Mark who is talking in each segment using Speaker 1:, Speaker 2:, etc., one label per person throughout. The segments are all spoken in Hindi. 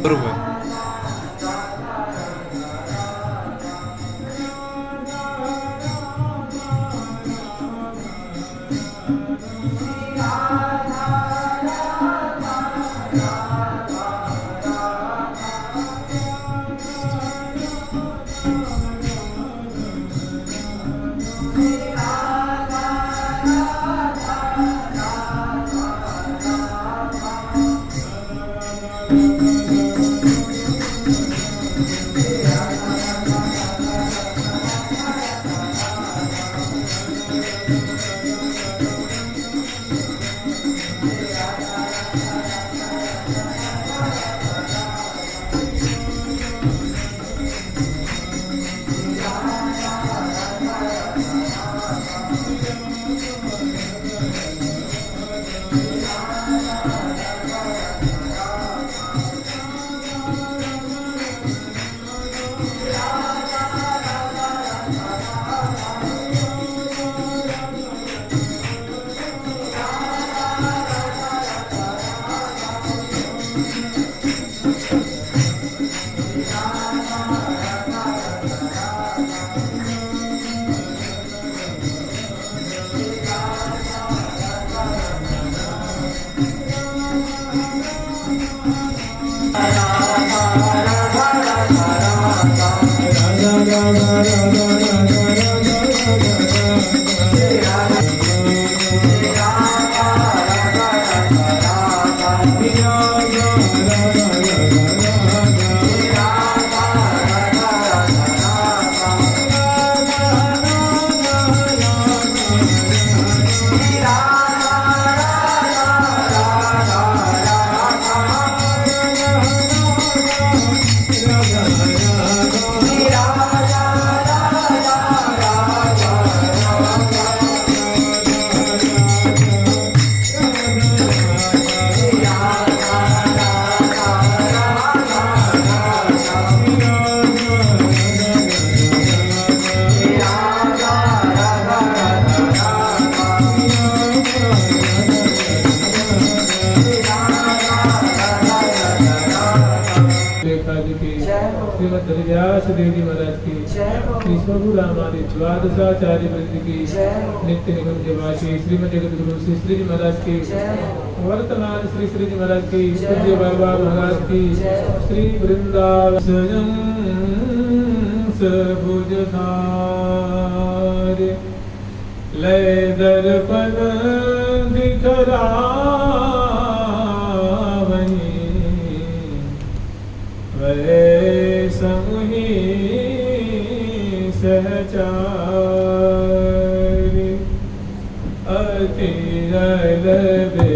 Speaker 1: बरोबर. श्रीमद व्यास देवी महाराज की, श्री स्वगुरु रामादि द्वादशाचार्य वृंद की, नित्य निगम निवासी श्रीमद जगत गुरु श्री श्री जी महाराज की, वर्तमान श्री श्री जी महाराज की, पूज्य बाबा महाराज की, श्री वृंदावन सबुझधार लय दर्पण दिखरा समुहि सहचार अति अलबे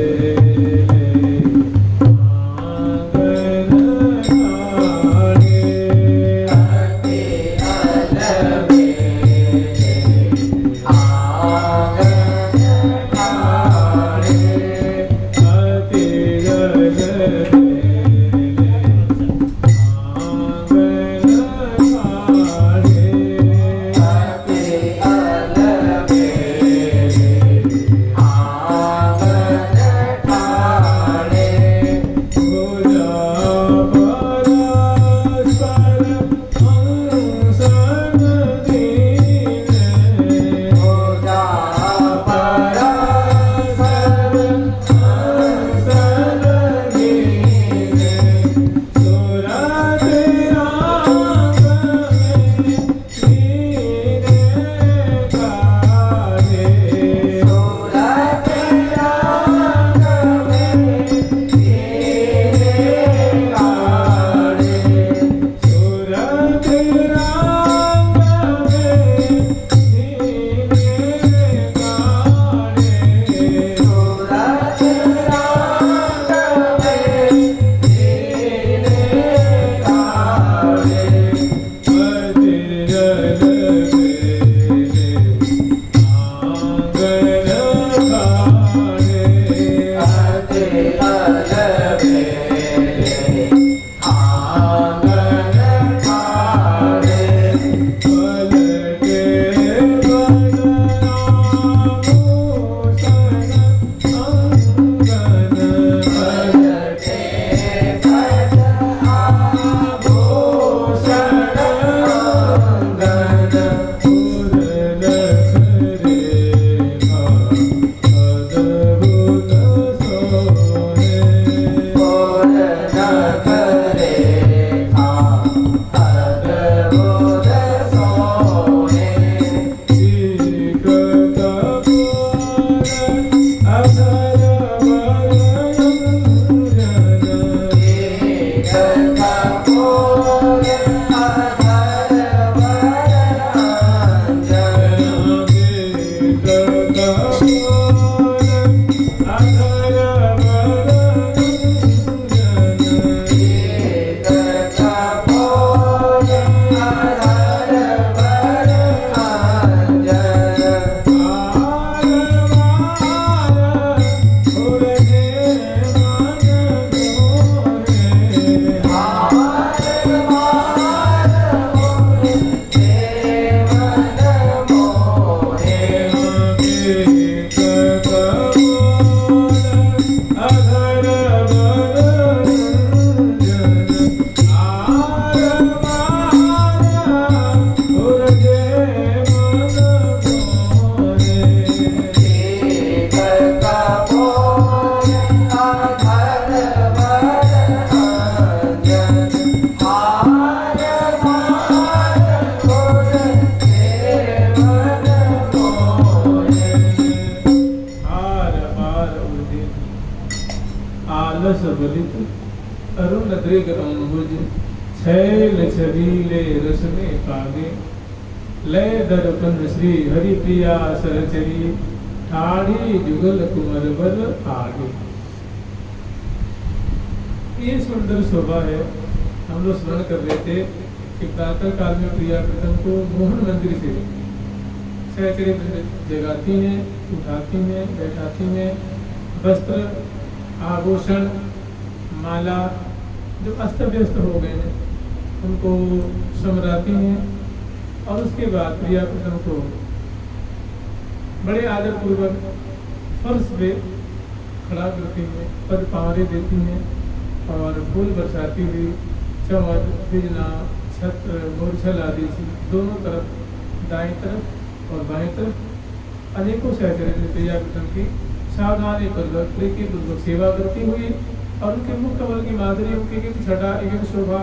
Speaker 1: बलित अरुण दृग अम्बुज छैल छबीले रस में पागे लय दर्पण श्री हरि प्रिया सरचरी ठाड़ी जुगल कुमर बल आगे। ये सुंदर शोभा है। हम लोग स्मरण कर रहे थे कि प्रातः काल में प्रिया प्रथम को मोहन मंदिर से सहचरी जगाती हैं, उठाती हैं, बैठाती हैं, वस्त्र आभूषण माला जो अस्त व्यस्त हो गए हैं उनको समराती हैं और उसके बाद प्रिया प्रथम को बड़े आदर पूर्वक फर्श पे खड़ा करती हैं, पद पावरे देती हैं और फूल बरसाती हुई चमर बिजना छत्र मूर्छल आदि से दोनों तरफ दाएं तरफ और बाएं तरफ अनेकों सहचर्य प्रिया प्रथम की सावधानी पूर्वक प्रीति पूर्वक सेवा करती हुई और उनके मुख कमल की माधुरी, उनकी एक छटा, एक शोभा,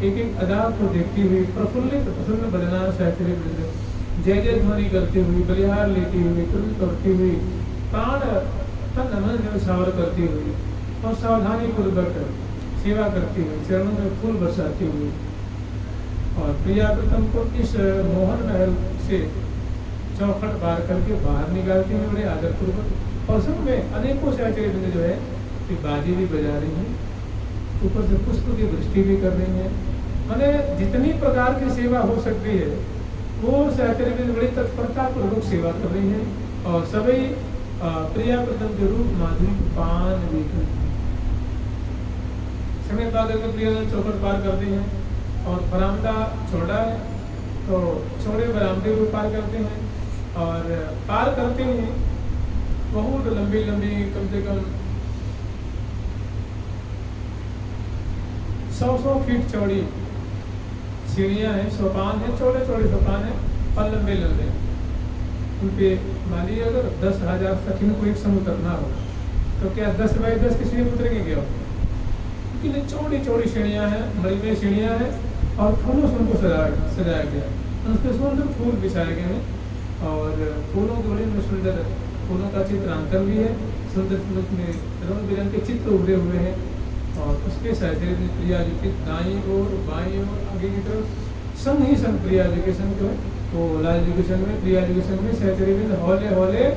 Speaker 1: एक अदा को देखती हुई प्रफुल्लित प्रसन्न बदना सहचर्य जय जय ध्वनि करती हुई, बलिहार लेती हुई, तुरंत करती हुई, प्राण तन मन न्यौछावर करती हुई और सावधानी पूर्वक सेवा करती हुई, चरणों में फूल बरसाती हुई और प्रिया प्रथम को इस मोहन महल से चौखट पार करके बाहर निकालती हुई बड़े आदर पूर्वक और सब में अनेकों सहचर्य जो है कि बाजी भी बजा रही हैं, ऊपर से पुष्प की वृष्टि भी कर रही हैं। मैंने जितनी प्रकार की सेवा हो सकती है वो सहचर्य में बड़ी तत्परता पूर्वक सेवा कर रही है और सभी प्रिया प्रथम के रूप माधुरी पान भी करती हैं। समय पा करके प्रिया चौखट पार करते हैं और बरामदा छोड़ा है तो छोड़े बरामदे को पार करते हैं और पार करते हैं बहुत लंबी लंबी कम से कम 100 फीट चौड़ी सीढ़ियाँ हैं, सोपान है, चौड़े चौड़े सोपान है और लंबे लंबे। उन पे मान लीजिए अगर 10,000 सखियों को एक संग उतरना हो तो क्या 10 बाई 10 की सीढ़ी उतरेंगे क्या? क्योंकि चौड़ी चौड़ी सीढ़ियाँ हैं, बड़ी बड़ी सीढ़ियाँ हैं और फूलों से उनको सजाया गया है। उसके सुंदर फूल बिछाए गए हैं और फूलों के बड़े सुंदर फूलों का चित्रांकन भी है, सुंदर सुंदर रंग बिरंग के चित्र उभरे हुए हैं और उसके सहचर्य में प्रिया जी की दाईं ओर बाईं ओर आगे की तरफ संग ही संग प्रिया जी के संग जो है वो लाल जी के संग में प्रिया जी के संग में सहचर्य में हौले हौले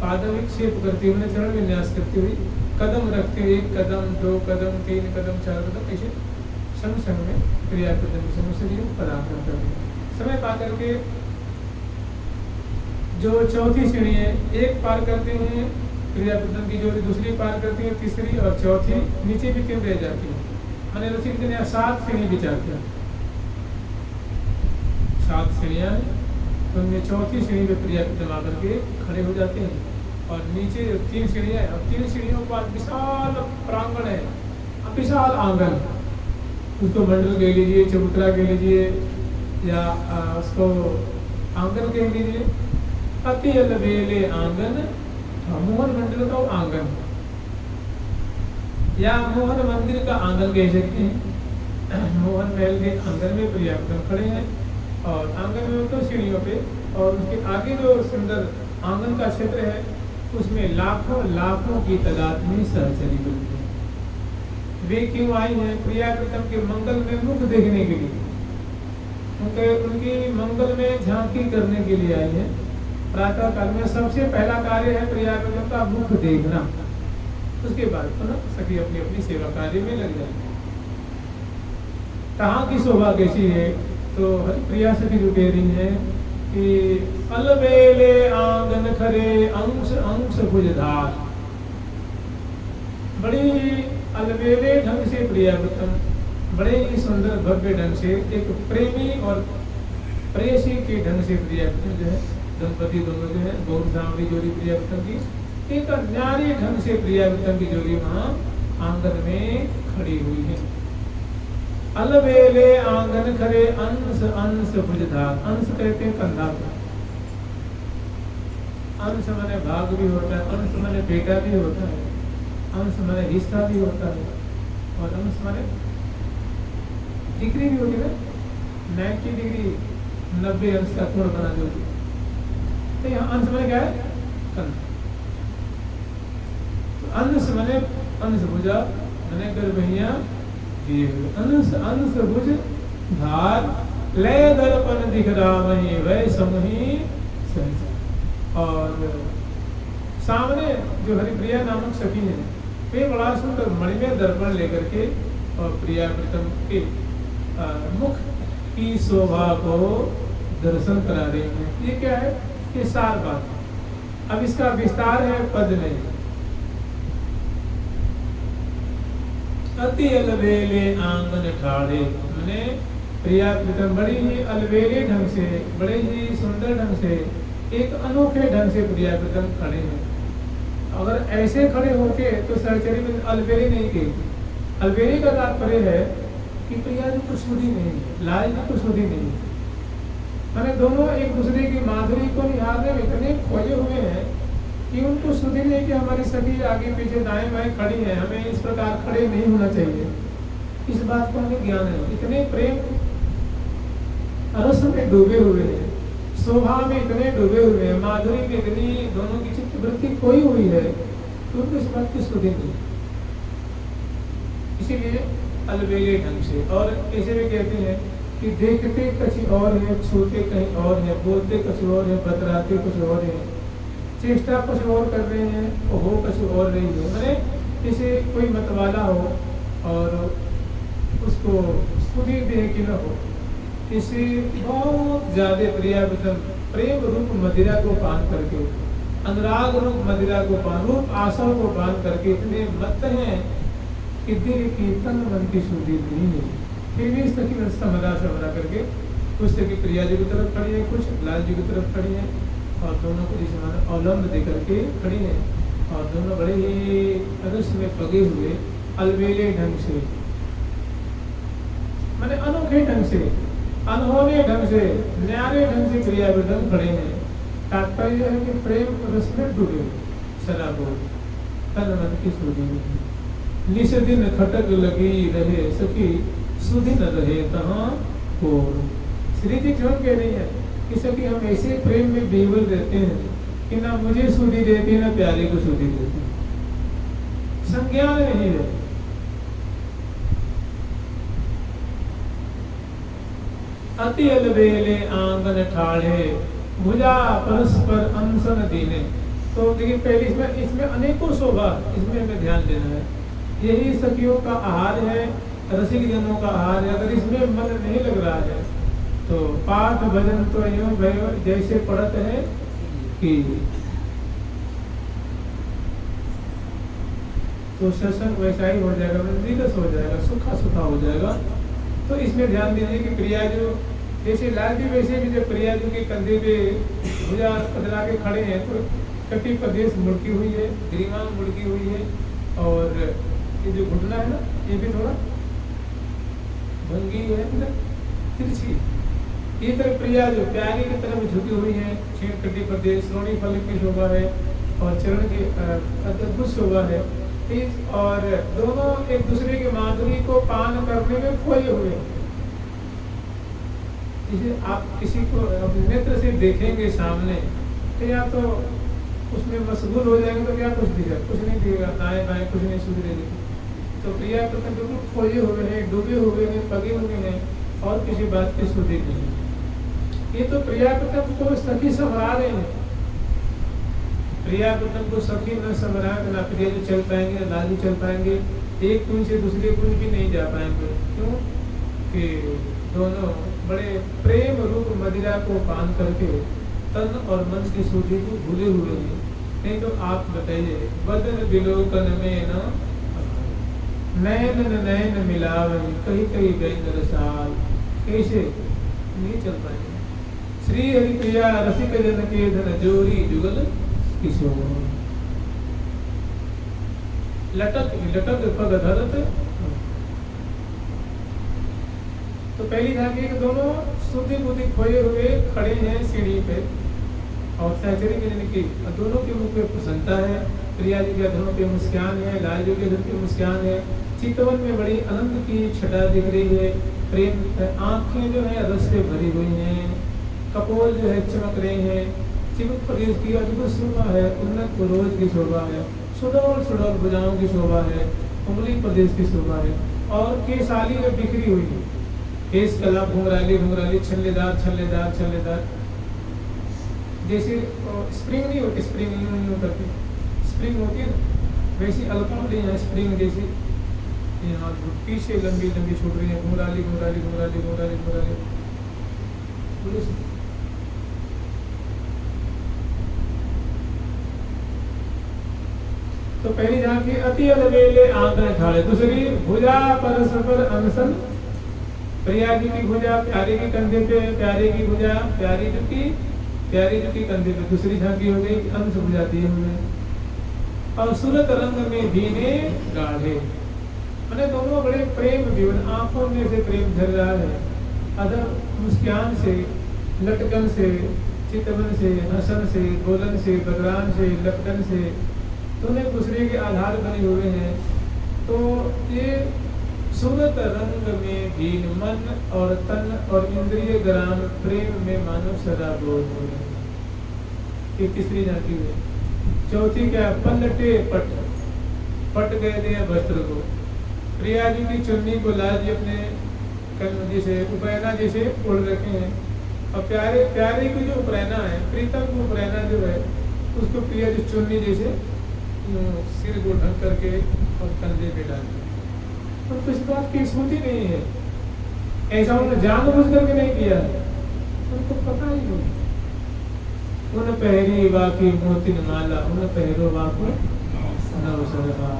Speaker 1: पादविक्षेप करते हुए चरण विन्यास करती हुई कदम रखते हुए 1 कदम 2 कदम 3 कदम 4 कदम ऐसे संग संग में प्रिया प्रथम के संग से पदार्पण करते हैं। समय पा करके जो चौथी सीढ़ी है एक पार करते हैं प्रिया प्रथम की जोड़ी, दूसरी पार करती है, तीसरी और चौथी नीचे भी 3 रह जाती है। मैंने रसी दिन 7 सीढ़ी बिछाते हैं, 7 सीढ़ियाँ तो उनमें चौथी सीढ़ी पे प्रिया प्रथम आकर के खड़े हो जाते हैं और नीचे 3 सीढ़ियाँ और 3 सीढ़ियों पर विशाल प्रांगण है, विशाल आंगन, उसको मंडल कह लीजिए, चबूतरा कह लीजिए या उसको आंगन कह लीजिए। अति अलबेले आंगन मोहन मंदिर का आंगन या मोहन मंदिर का आंगन कह सकते हैं। मोहन महल के आंगन में प्रिया प्रथम खड़े हैं और आंगन में तो सीढ़ियों पे और उसके आगे जो सुंदर आंगन का क्षेत्र है उसमें लाखों लाखों की तादाद में सहचरी बनते हैं। वे क्यों आई हैं? प्रिया प्रथम के मंगल में मुख देखने के लिए, उनकी मंगल में झांकी करने के लिए आई है। प्रातः काल में सबसे पहला कार्य है प्रिया प्रथम का मुख देखना, उसके बाद तो ना सखी अपनी अपनी सेवा कार्य में लग जाएंगे। कहाँ की शोभा कैसी है तो प्रिया सखी जो कह रही है कि अलबेले आंगन खरे अंश अंश भुजधार, बड़ी अलबेले ढंग से प्रिया प्रथम बड़े ही सुंदर भव्य ढंग से एक प्रेमी और प्रेयसी के ढंग से प्रिया प्रथम जो है दंपति दोनों जो है गौर सांवरी जोड़ी प्रिया प्रथम की एक न्यारी ढंग से प्रिया प्रथम की जोड़ी वहाँ आंगन में खड़ी हुई है। अलबेले आंगन खरे अंश अंश भुजधार, अंश कहते हैं कंधा पर, अंश माने भाग भी होता है, अंश माने बेटा भी होता है, अंश माने हिस्सा भी होता है और अंश माने डिग्री भी होती है, 90 डिग्री 90 अंश का कोण बना जो तो यहाँ अंश माने क्या है? कंधा। तो अंश माने अंश भुजा मैंने गर्भैया दिए हुए अंश भुज धार लय दर्पण दिख रामहि वै समहि सहज। और सामने जो हरिप्रिया नामक सखी है वे बड़ा सुंदर मणिमय दर्पण लेकर के और प्रिया प्रीतम के मुख की शोभा को दर्शन करा रही हैं। ये क्या है? ये सार बात है। अब इसका विस्तार है पद में। अति अलबेले आंगन ठाड़े, मैंने प्रिया प्रीतम बड़ी ही अलबेले ढंग से, बड़े ही सुंदर ढंग से, एक अनोखे ढंग से प्रिया प्रीतम खड़े हैं। अगर ऐसे खड़े होते तो सहचरी में अलबेले नहीं कहती। अलबेले का तात्पर्य है कि प्रिया जी को सुधी नहीं है, लाल जी को सुधी नहीं है। मैंने दोनों एक दूसरे की माधुरी को निहारने में इतने खोए हुए हैं कि उनको सुधी नहीं कि हमारी सखी आगे पीछे दाएं बाएं खड़ी है, हमें इस प्रकार खड़े नहीं होना चाहिए। इस बात का हमें ज्ञान है। इतने प्रेम रस में डूबे हुए हैं, शोभा में इतने डूबे हुए हैं, माधुरी में इतनी दोनों की चित्तवृत्ति खोई हुई है तो उनको इस बात की सुधी नहीं। इसीलिए अलबेले ढंग से। और ऐसे भी कहते हैं कि देखते कुछ और है, छूते कहीं और है, बोलते कुछ और है, बतराते कुछ और है, चेष्टा कुछ और कर रहे हैं, हो कुछ और नहीं हो। मैंने जैसे कोई मतवाला हो और उसको सुधी दे कि न हो, इसे बहुत ज्यादा प्रेम रूप मदिरा को पान करके, अनुराग रूप मदिरा को पान, रूप आशा को पान करके इतने मत हैं कि दिल की तन मन की सुधी नहीं है। फिर भी इस तरह की समझा करके कुछ तरह की प्रिया जी की तरफ खड़ी है, कुछ लाल जी की तरफ खड़ी है, और दोनों को जिस अवलंब दे करके खड़ी है। और दोनों बड़े ही अदृश्य में पगे हुए अलबेले ढंग से, मैंने अनोखे ढंग से, अनहोने ढंग से, न्यारे ढंग से प्रिया प्रीतम खड़े हैं। तात्पर्य है कि प्रेम रस में डूबे शराबो तन मन की सुधी निस दिन खटक लगी रहे सखी सुधी न रहे तहाँ को। श्री जी क्यों कह रही है कि सखी हम ऐसे प्रेम में बेवल रहते हैं कि ना मुझे सुधी देती ना प्यारे को सुधी देती, संज्ञान नहीं है। अति अलबेले आंगन ठाड़े भुजा परस्पर अंसन दीने। तो देखिए पहले इसमें अनेकों शोभा, इसमें हमें ध्यान देना है। यही सखियों का आहार है, रसिक जनों का आहार है। अगर इसमें मन नहीं लग रहा है तो पाठ भजन तो यूं भयो जैसे पढ़त है कि तो सत्संग वैसा ही हो जाएगा, निरस हो जाएगा, सूखा सूखा हो जाएगा। तो इसमें ध्यान दीजिए कि प्रिया जो जैसे लाल जी वैसे भी जब प्रिया जी के कंधे पे भुजा कदरा के खड़े हैं तो कटी प्रदेश मुड़की हुई है, ग्रीवा मुड़की हुई है, और ये जो घुटना है ना ये भी थोड़ा भंगी है ना, तिरछी। ये तरह प्रिया जो प्यारी की तरफ झुकी हुई है, छेड़ कटी प्रदेश, श्रोणी फल की शोभा है और चरण की अद्भुत शोभा है। और दोनों एक दूसरे की माधुरी को पान करने में खोए हुए हैं। इसे आप किसी को अपने नेत्र से देखेंगे सामने तो या तो उसमें मशगूल हो जाएंगे तो क्या कुछ दिखेगा, कुछ नहीं दिखेगा, दाएं बाएं कुछ नहीं सुध देगी। तो प्रिया प्रीतम बिल्कुल खोए हुए हैं, डूबे हुए हैं, पगे हुए हैं और किसी बात की सुधी नहीं। ये तो प्रिया प्रीतम को सखी संभरा रहे हैं। प्रिया प्रीतम को सखी न संभरा के ना प्रिया जी चल पाएंगे, ना लाल जी चल पाएंगे, एक कुंज से दूसरे कुंज भी नहीं जा पाएंगे। क्यों कि दोनों बड़े प्रेम रूप मदिरा को पान करके तन और मन की सुधी को भूले हुए हैं। नहीं तो आप बताइए, बदन विलोकन में न नैन नैन मिलावही कहीं कहीं गई रसाल, कैसे नहीं चल पाएंगे। श्री हरि प्रिया रसिक जन के धन जोरी जुगल किशोर, लटक लटक पग धरत। तो पहली झांकी कि दोनों शुद्धि बुद्धि खोए हुए खड़े हैं सीढ़ी पे और सहचरी के जिनकी दोनों के मुख पे प्रसन्नता है। प्रिया जी के अधरों पे मुस्कान है, लाल जी के अधर पे मुस्कान है। चितवन में बड़ी आनंद की छटा दिख रही है। प्रेम आंखें जो है रस से भरी हुई हैं, कपोल जो है चमक रहे हैं। चिमुक प्रदेश की अद्भुत शोभा है, उन्नत पुरोज की शोभा है, सुडौल सुडौल भुजाओं की शोभा है उंगली प्रदेश की शोभा है। और केशाली जो बिखरी हुई है, केस कला घुंघराली घुंघराली, छल्लेदार छल्लेदार छल्लेदार, जैसे स्प्रिंग नहीं होती, स्प्रिंग यूं करके स्प्रिंग होती है ना, वैसी अलकावली है स्प्रिंग जैसी, यहाँ पीछे लंबी लंबी छूट रही है, घुंघराली घुंघराली घुंघराली घुंघराली घुंघराली। तो पहली झांकी अति अलबेले आंखें ठाड़े, दूसरी भुजा परस्पर अनसन, प्रिया जी की भुजा प्यारे के कंधे पे, प्यारे की भुजा प्यारी जी की कंधे पे, दूसरी झांकी हो गई अंश भुजा दिए हुए। और सूरत रंग में भीने गाढ़े, मैंने दोनों बड़े प्रेम विवन, आंखों में से प्रेम झर रहा है, अदर मुस्कान से, लटकन से, चितवन से, हसन से, बोलन से, बदरान से, लपटन से, दोनों एक दूसरे के आधार बने हुए हैं। तो ये सूरत रंग में भीन मन और तन और इंद्रिय ग्राम प्रेम में मानव सदा बोध हो रहे हैं। ये तीसरी झांकी है। चौथी क्या, पलटे पट, पट गए थे वस्त्र को, प्रिया जी की चुन्नी को लाल जी अपने जैसे उपरैना जैसे ओढ़ रखे हैं, और प्यारे प्यारे की जो उपरैना है, प्रीतम की उपरैना जो है, उसको प्रिया जी चुन्नी जैसे सिर को ढक करके और कंधे पे डाल, और तो इस बात की स्मृति नहीं है, ऐसा उन्होंने जानबूझ करके नहीं किया, उनको पता ही नहीं। उन पहरी वाकी मोतिन माला, उन पहरो वाको नवसरहा।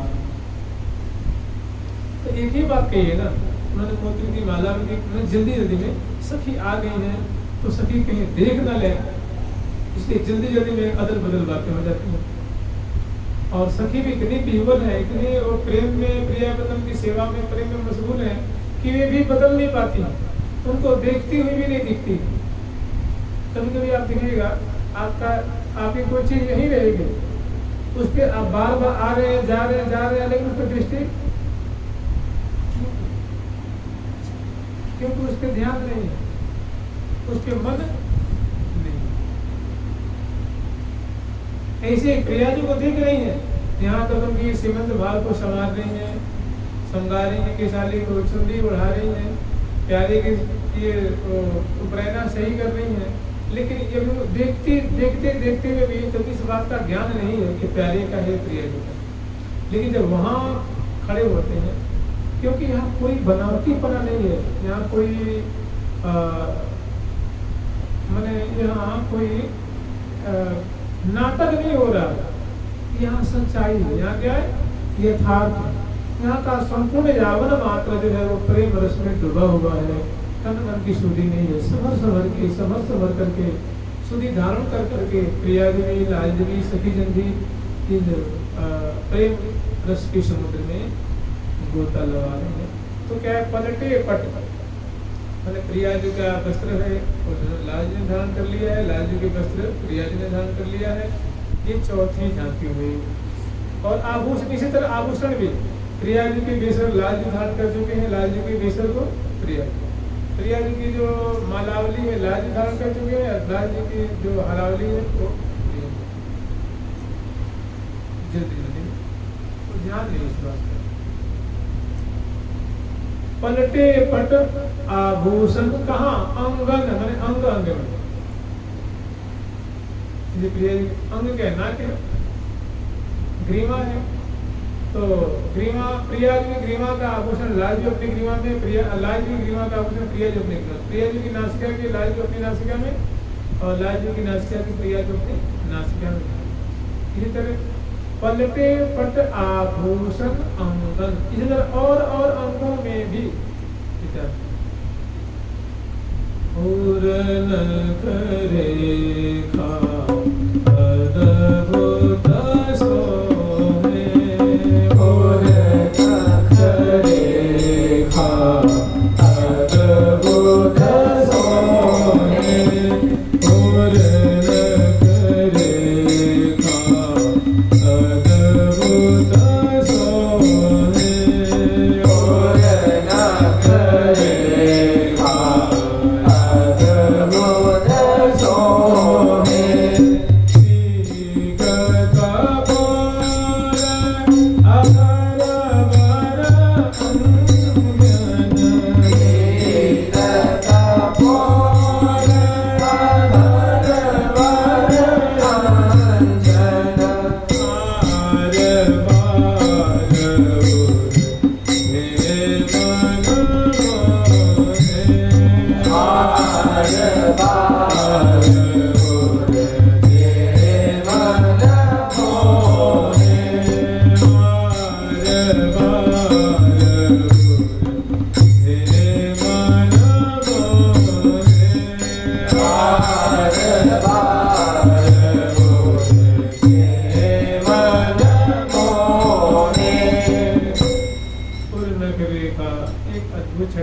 Speaker 1: तो एक ही बात कही है ना, उन्होंने मोतिन की माला में जल्दी जल्दी में सखी आ गई है, तो सखी कहीं देख न ले, इसलिए जल्दी जल्दी में अदल बदल बातें हो जाती हैं। और सखी भी इतनी विह्वल है, इतनी और प्रेम में, प्रियापतम की सेवा में, प्रेम में मशगूल है कि वे भी बदल नहीं पाती, उनको देखती हुई भी नहीं दिखती। कभी कभी आप देखिएगा, आपकी कोई चीज यही रहेगी, उस पर आप बार बार आ रहे हैं, जा रहे हैं, लेकिन उस पर दृष्टि, क्योंकि उस पर ध्यान नहीं है, उस पर मन नहीं। ऐसे प्रिया जी को देख रही है, यहाँ तक उनकी सीमंत भाव को संवार रही है, समगा रही है, केशाली को चुंडी बढ़ा रही है, प्यारे की ये उपरैना सही कर रही है, लेकिन ये देखते हुए भी तो इस बात का ज्ञान नहीं है कि प्यारे का है, प्रिया जी का। लेकिन जब वहाँ खड़े होते हैं, क्योंकि यहाँ कोई बनावटीपना नहीं है, यहाँ कोई मैंने यहाँ कोई नाटक नहीं हो रहा, यहाँ सच्चाई है, यहाँ क्या है, यथार्थ है। यहाँ का संपूर्ण यावन मात्र जो है वो प्रेम रस में डूबा हुआ है, तन मन की शुद्धि नहीं है, समर करके शुद्धि धारण कर करके प्रिया देवी, लाल देवी, सखी जंदी इन प्रेम रस के समुद्र में गोता लगा रहे हैं। तो क्या है, पलटे पट, मैंने प्रिया जी का वस्त्र है और लाल जी ने धारण कर लिया है, लाल जी के वस्त्र प्रिया जी ने धारण कर लिया है। ये चौथी झांकी हुई। और आभूषण, इसी तरह आभूषण भी प्रिया जी के बेसर लाल जी धारण कर चुके हैं, लाल जी के बेसर को प्रिया जी की जो मालावली है लाल जी धारण कर चुके हैं, लाल जी की जो हलावली है वो जल्दी जल्दी तो ध्यान नहीं इस बात का। पलटे पट आभूषण कहाँ, अंगन, मैंने अंग अंग में, प्रिया जी अंग क्या है, नाक है, ग्रीवा है, तो ग्रीवा प्रिया जी की ग्रीवा का आभूषण लाल जी अपनी ग्रीवा में, लाल जी की ग्रीवा का आभूषण प्रिया जी अपनी ग्रीवा, प्रिया जी की नासिका की लाल जी अपनी नासिका में, और लाल जी की नासिका की प्रिया जी अपनी नासिका में। इसी तरह पलटे पट आभूषण अंगन, इसी तरह और अंगों में भी और न करे खा अद्भुत सोहे, और न करे खा अद्भुत सोहे, और न करे खा अद्भुत सोहे, और न करे खा अद्भुत सोहे।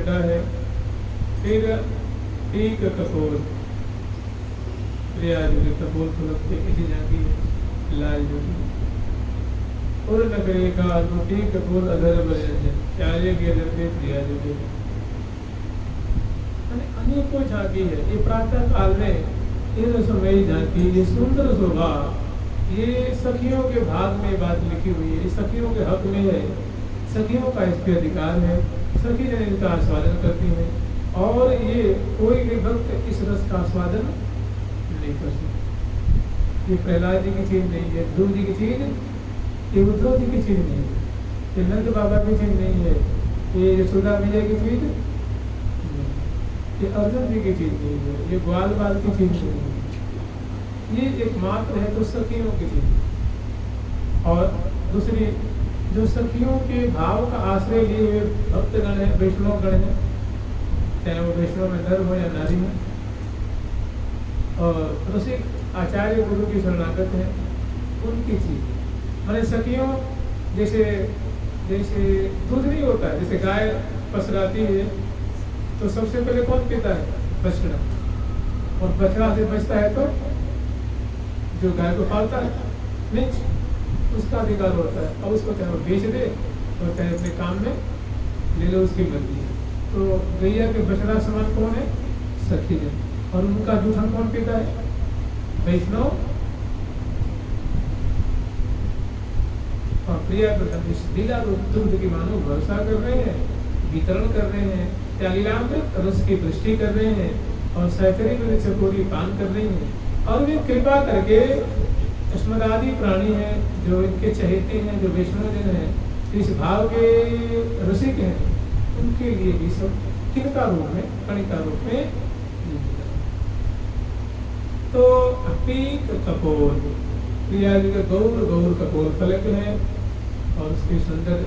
Speaker 1: छटा है। फिर टीक कपोल, प्रिया जी के कपोल फलक पे किसी झांकी है लाल जोगी। पूर्ण करे का टीक कपोल अधर बरंजन, प्यारे के लड़के प्रिया जी के अनेकों झांकी है। ये प्रातः काल में इन समय झांकी, ये सुंदर शोभा, ये सखियों के भाग में बात लिखी हुई है, ये सखियों के हक में है, सखियों का इस पे अधिकार है, सखी जन इनका आस्वादन करती हैं और ये कोई भी भक्त इस रस का आस्वादन नहीं कर सकता। ये प्रहलाद जी की चीज नहीं है, ध्रुव जी की चीज, ये उद्धव जी की चीज नहीं है, ये नंद बाबा की चीज नहीं है, ये यशोदा मैया की चीज, ये अर्जुन जी की चीज नहीं है, ये ग्वाल बाल की चीज नहीं है, ये एकमात्र है तो सखियों की चीज। और दूसरी जो सखियों के भाव का आश्रय लिए हुए भक्तगण है, वैष्णव गण है, चाहे वो वैष्णव में नर हो या नारी हो, और रसिक आचार्य गुरु की शरणागत है, उनकी चीज। मैंने सखियों जैसे जैसे दूध नहीं होता है, जैसे गाय पसराती है तो सबसे पहले कौन पीता है? बछड़ा, और बछड़ा से बचता है तो जो गाय को पालता है नीच, उसका अधिकार होता है, और उसको चाहे वो बेच दे और चाहे अपने काम में ले लो, उसकी मर्जी है। तो गैया के बछड़ा समान कौन है? सखी जन। और उनका जूठन कौन पीता है? वैष्णव और प्रिया प्रथम इस लीला दुग्ध की मानो वर्षा कर रहे हैं, वितरण कर रहे हैं, या लीलामृत रस की वृष्टि कर रहे हैं और सहचरी में चकोरी पान कर रहे हैं। और वे कृपा करके अस्मदादि प्राणी हैं जो इनके चहेते हैं, जो वैष्णव जन हैं, इस भाव के रसिक हैं, उनके लिए भी सब किनका रूप में, कणिका रूप में। तो पीक कपोल, प्रिया जी का गौर गौर कपोल फलक है और उसके सुंदर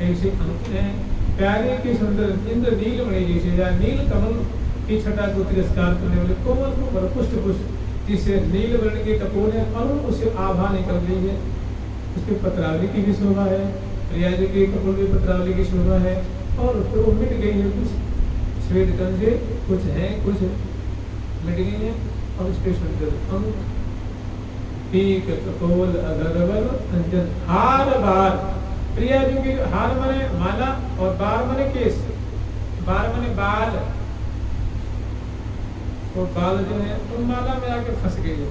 Speaker 1: ऐसे अंक हैं, प्यारे के सुंदर इंद्र नील मणि जैसे या नील कमल की छटा को तिरस्कार करने वाले कोमल को पुष्ट पुष्ट जिसे नील वर्ण के कपोल है और उसे आभा निकल रही है, उसके पत्रावली की भी शोभा है, प्रिया जी के कपोल की पत्रावली की शोभा है, और वो मिट गई है, कुछ श्वेत कंजे कुछ है, कुछ मिट गई है, और उसके सुंदर अंक पीक कपोल अगरबल अंजन हार बार। प्रिया जी की हार मने माला और बार मने केस, बार मने बाल, और बाल जो है उन माला में आके फंस गई है,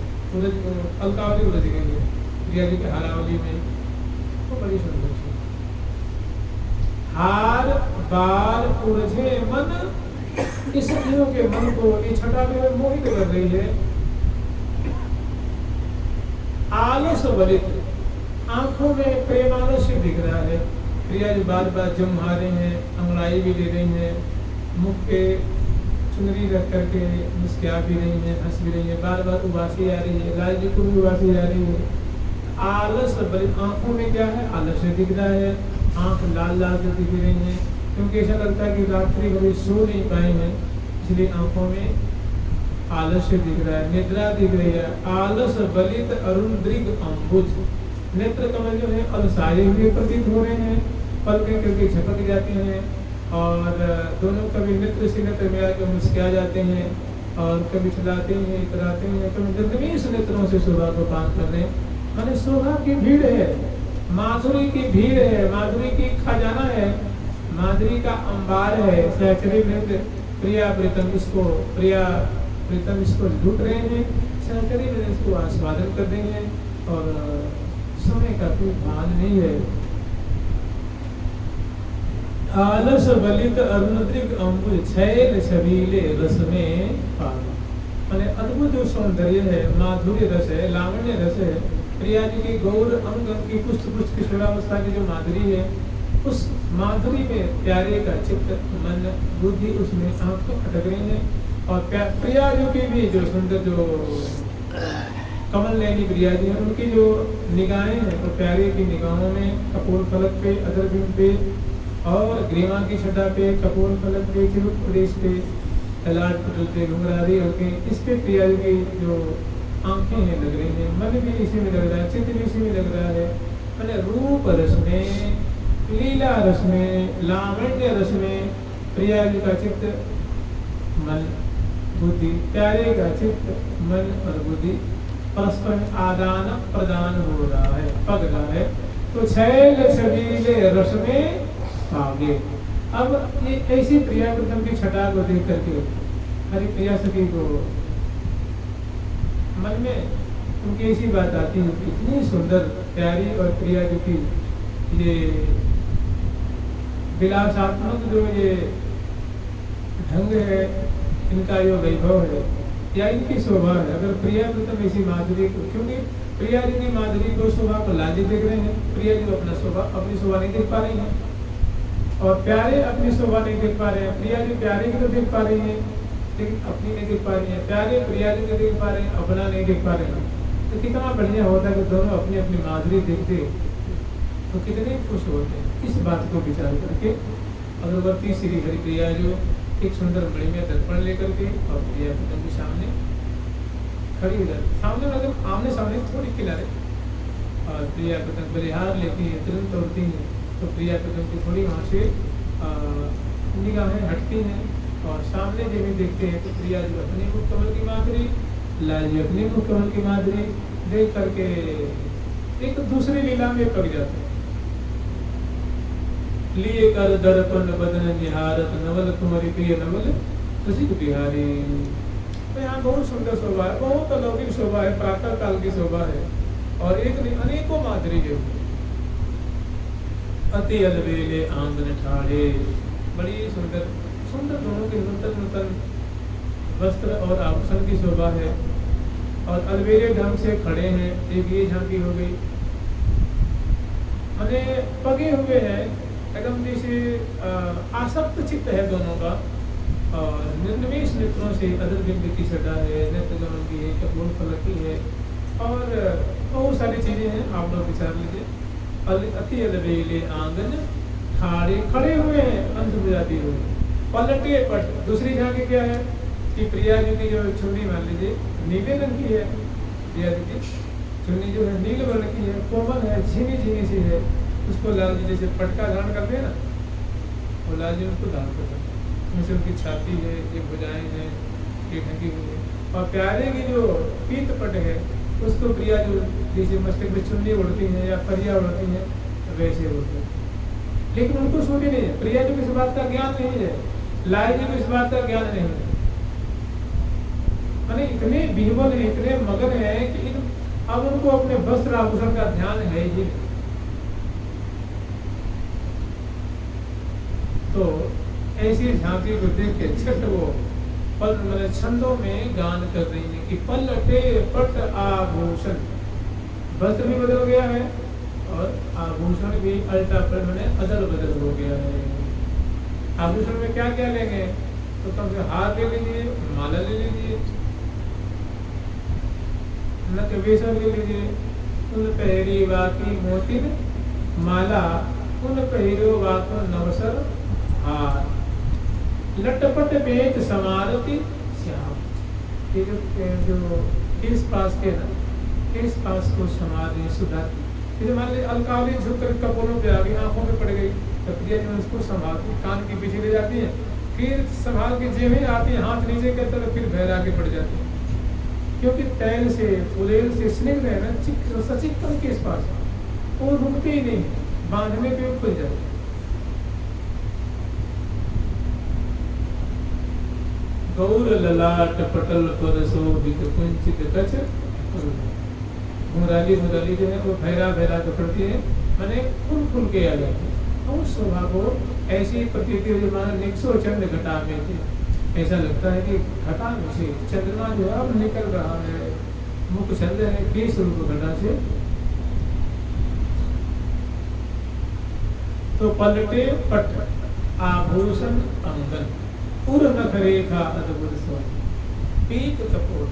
Speaker 1: अलकावली उलझ गई है प्रिया जी के हारावली में, तो बड़ी सुंदर है। हार बार उलझे मन, इस सखियों के मन को ये छटा में मोहित कर रही है। आलस बलित, आंखों में प्रेमालस्य दिख रहा है, प्रिया जी बार बार जुम्हा रहे हैं, अंगड़ाई भी ले रही हैं, मुख पे चुनरी रख करके मुस्कुरा भी रही है, हंस भी रही है, बार बार उबासी आ रही है, लाल जी को भी उबासी आ रही है। आलस बलित, आंखों में क्या है? आलस्य दिख रहा है, आंख लाल लाल से दिख रही है, क्योंकि ऐसा लगता है कि रात्रि भर सो नहीं पाए हैं, इसलिए आंखों में आलस्य दिख रहा है, निद्रा दिख रही है। आलस बलित अरुण दृग अम्बुज, नेत्र कमल जो है अलसाए हुए प्रतीत हो रहे हैं, पलकें करके झपक जाते हैं, और दोनों कभी नेत्र से नेत्र मिला के मुस्कुरा जाते हैं, और कभी चलाते हैं, इतराते हैं, कभी गंधमीस नेत्रों से शोभा को पान कर रहे हैं। माने शोभा की भीड़ है, माधुरी की भीड़ है, माधुरी की खजाना है, माधुरी का अंबार है। सहचरी वृंद प्रिया प्रीतम इसको, प्रिया प्रीतम इसको लूट रहे हैं, सहचरी वृंद इसको आस्वादन कर रहे हैं, और समय का कोई भान नहीं है। आलस बलित अरुणद्रिग अंबुज छैल छबीले रस में पाल, माने अद्भुत जो सौंदर्य है, माधुर्य रस है, लावण्य रस है, प्रिया जी की गौर अंग की पुष्ट पुष्ट किशोरावस्था की जो माधुरी है, उस माधुरी में प्यारे का चित्त मन बुद्धि उसमें आंख को अटक रही है। और प्रिया जी की भी जो सुंदर जो कमल नैनी प्रिया जी है, उनकी जो निगाहें हैं, तो प्यारे की निगाहों में कपोल फलक पे, अधरबिंब पे, और ग्रीवा की छटा पे, कपोल फलक पे, चिरुक प्रदेश पे, तलाट पटल पे, घुंघरारी हल्के, इस पे प्रिया जी की जो आंखें हैं लग रही हैं, मन भी इसी में लग रहा है, चित्त भी इसी में लग रहा है। मैंने रूप रस में, लीला रस में, लावण्य रस में, प्रिया जी का चित्त मन बुद्धि, प्यारे का चित्त मन और बुद्धि परस्पर आदान प्रदान हो रहा है, पग रहा है। तो छैल छबीले रस में आगे। अब ये ऐसी प्रिया प्रथम की छटा को देख करके हरि प्रिया सखी को मन में उनकी ऐसी बात आती है, इतनी सुंदर प्यारी और प्रिया जो की ये विलासात्मक जो ये ढंग है, इनका जो वैभव है या इनकी शोभा है। अगर प्रिया प्रथम ऐसी माधुरी को, क्योंकि प्रिया जी की माधुरी को शोभा को लाजी देख रहे हैं, प्रिया जी अपना शोभा अपनी शोभा नहीं देख पा रही हैं और प्यारे अपनी शोभा नहीं देख पा रहे हैं। प्रिया जी प्यारे की तो देख पा रही है लेकिन अपनी नहीं देख पा रही है, प्यारे प्रिया जी को देख पा रहे हैं, अपना नहीं देख पा रहे हैं। तो कितना बढ़िया होता कि दोनों अपनी अपनी माधुरी देखते तो कितने खुश होते हैं। इस बात को विचार करके अगरबत्ती श्री हरिप्रिया जो एक सुंदर बड़ी में दर्पण लेकर के और प्रिया प्रथम के सामने खड़ी हो जाती, सामने मतलब आमने सामने थोड़ी किनारे, और प्रिया प्रथम बलिहार लेती है, तुरंत तोड़ती है। तो प्रिया प्रथम की थोड़ी वहाँ से निगाहें हटती हैं और सामने जब भी देखते हैं तो प्रिया जी अपने मुख कमल की माधुरी, लाल जी अपने मुख कमल की माधुरी देख करके एक दूसरी लीला में पड़ जाते हैं। लिए कर दर्पण बदन निहारत नवल तुम्हारी प्रिय नवल रसिक बिहारी। तो यहाँ बहुत सुंदर शोभा है, बहुत अलौकिक शोभा है, प्रातः काल की शोभा है और एक नहीं अनेकों माधुरी है। अति अलबेले आंगन ठाड़े, बड़ी सुंदर सुंदर दोनों के नूतन नूतन वस्त्र और आभूषण की शोभा है और अलबेले ढंग से खड़े हैं। एक ये झांकी हो गई, माने पगे हुए हैं एकदम जैसे आसक्त चित्त है दोनों का और निर्निमेष नेत्रों से अदर बिंद की छटा है, नेत्र गमन की है, कपूर फलक की है और बहुत सारी चीजें हैं, आप लोग विचार लीजिए। अति अलबेले आंगन ठाड़े, खड़े हुए हैं अंत बुझाती हुए, पलटे पट। दूसरी झांकी क्या है कि प्रिया जी की जो चुन्नी मान लीजिए नीले रंग की है, प्रिया जी की चुन्नी जो है नील वर्ण की है, कोमल है, झीनी झीनी सी है। उसको लाल जी जैसे पटका धारण करते हैं ना, वो लाल जी उसको धारण करते हैं। जैसे उनकी छाती है, ये भुजाएं हैं, ये ढकी हुई है। और प्यारे की जो पीत पट है उसको प्रिया जो जैसे मस्तक में चुन्नी उड़ती है या फरिया उड़ती है वैसे उड़ती है, लेकिन उनको सूर्य नहीं है। प्रिया जी को इस बात का ज्ञान नहीं है, लाल जी को इस बात का ज्ञान नहीं है। माने इतने विह्वल है, इतने मगन है कि अब उनको अपने वस्त्र आभूषण का ध्यान है ही नहीं। तो ऐसी झांकी को देख के छठ वो पल मतलब छंदों में गान कर रही है कि पलटे पट आभूषण, वस्त्र भी बदल गया है और आभूषण भी अल्टा पट मैंने अदल बदल हो गया है। आभूषण में क्या क्या लेंगे तो कम से हार ले लीजिए, माला ले लीजिए, नक वेशा ले लीजिए। उन पहरी वाकी मोतिन माला, उन पहरो वाको नवसर हार, लटपट बेत समारती श्याम। ये जो केस पास के ना, केस पास को समाधि सुधारती। जैसे मान ली अलकावली झुक कर कपोलों पे आ गई, आंखों में पड़ गई, तो प्रिया जी उसको संभालती, कान के पीछे ले जाती है, फिर संभाल के जेब में आती है, हाथ नीचे करते तो फिर बहरा के पड़ जाती है। क्योंकि तैल से फुलेल से स्निग्ध है ना, सचिक्कन केस पास वो रुकते ही नहीं, बांधने पे खुल जाते। गौर ललाट पटल पर शोभित कुंचित कच, मुराली मुराली जो है वो भैरा भैरा तो पड़ती है, मैंने खुल खुल के आ जाती है। उस शोभा को ऐसी प्रतीति हो मानो निक्षो चंद्र घटा में थे, ऐसा लगता है कि घटा में से चंद्रमा जो है अब निकल रहा है, मुख चंद्र है केस रूप घटा से। तो पलटे पट आभूषण अंगन, पूर्ण नख रेखा अद्भुत स्वर्ण, पीत कपोल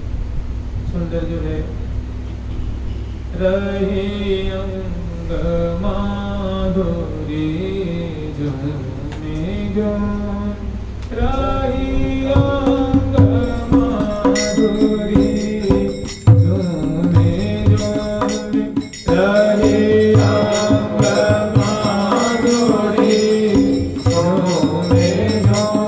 Speaker 1: सुंदर जो है। रहे अंग माधुरी जो में जो, रही अंग माधुरी जो में जो, रहे अंग माधुरी जो में जो।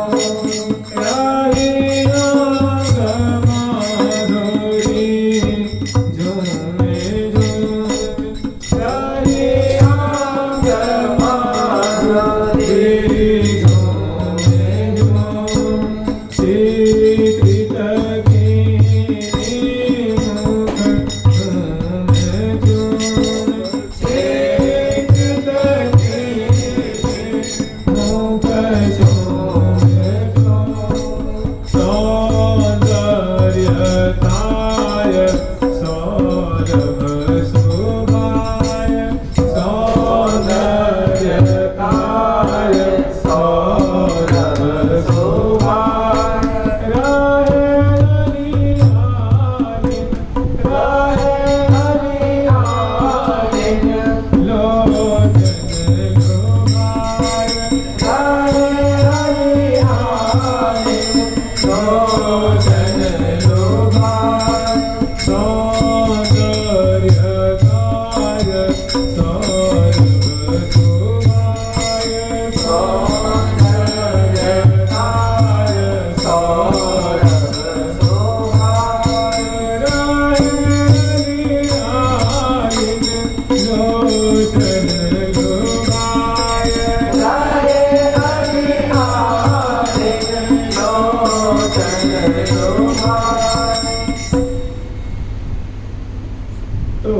Speaker 1: तो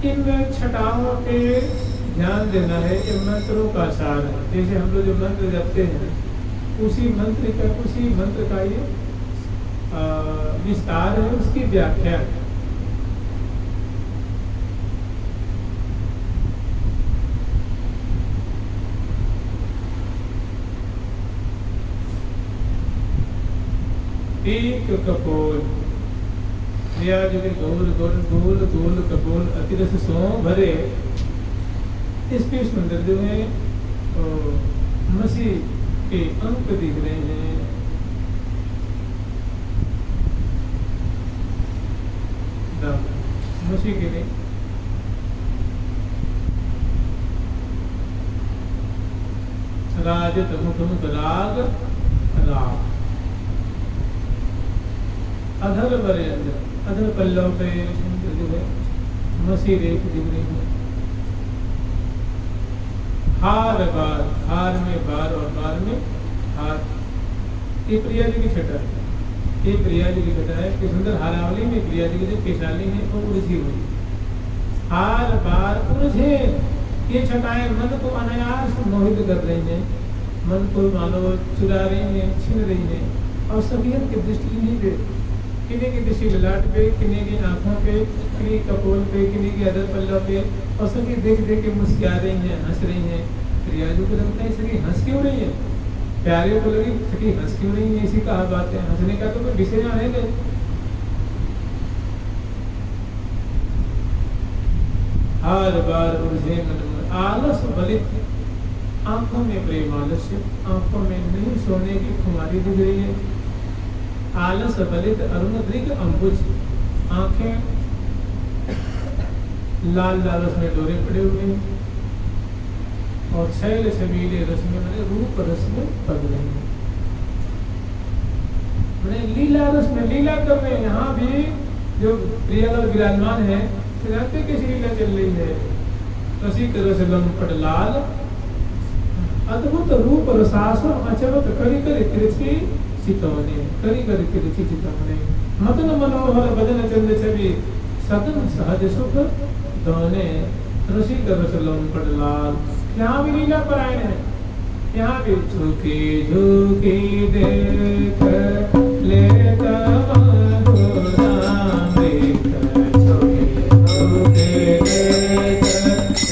Speaker 1: इन छटाओं पे ध्यान देना है। ये मंत्रों का सार है। जैसे हम लोग जो मंत्र जपते हैं उसी मंत्र का ये विस्तार है, उसकी व्याख्या है। एक कपोल गोल गोल गोल गोल कपोल अतिरस सो भरे। इसके सुंदर जो है मसीह के अंक दिख रहे हैं। मसीह के लिए राजत मुख मुख राग राग अधर बरे अधर पल्लव पे सुंदर जो है मसीह रेख दिख रही है। हार बार, हार में बार और बार में हार। ये प्रिया जी की छटा है। ये प्रिया जी की छटा है कि सुंदर हारावली में प्रिया जी की जो केशाली है वो उलझी हुई। हार बार उलझे, ये छटाएं मन को अनायास मोहित कर रही हैं, मन को मानो चुरा रही हैं, छीन रही हैं। और सभी की दृष्टि नहीं पे, किन्हीं की दृष्टि ललाट पे, किन्हीं की आंखों पे, किन्हीं कपोल पे, किन्हीं की अदर पल्लव पे, और सभी देख देख के मुस्कुरा रही हैं, हंस रही हैं। प्रियाजू को लगता है सभी हंस क्यों रही है, प्यारे को लगी सभी हंस क्यों रही है। इसी का बात है, हंसने का तो कोई विषय यहाँ है नहीं। हर बार उलझे मन में आलस बलित, आंखों में प्रेम आलस्य, आंखों में नहीं सोने की खुमारी दिख रही है। आलस बलित अरुण दृग अंबुज, आंखें लाल लाल रस में डोरे पड़े हुए हैं और शैल शबीले रस में मैंने रूप रस में पग रहे हैं। मैंने लीला रस में लीला कर रहे हैं। यहाँ भी जो प्रियलाल विराजमान है, रात्रि कैसी लीला चल रही है। रसिक रस लंपट लाल अद्भुत रूप रसास अचरत करी करी तिरछी चितवने, करी करी तिरछी चितवने। मदन मनोहर बदन चंद छवि सदन सहज सुख दोने। रसिक रस लंपट लाल, यहाँ भी लीला परायण है। यहाँ भी झुके झुके देख लेता मधुराम देख, झुके झुके देख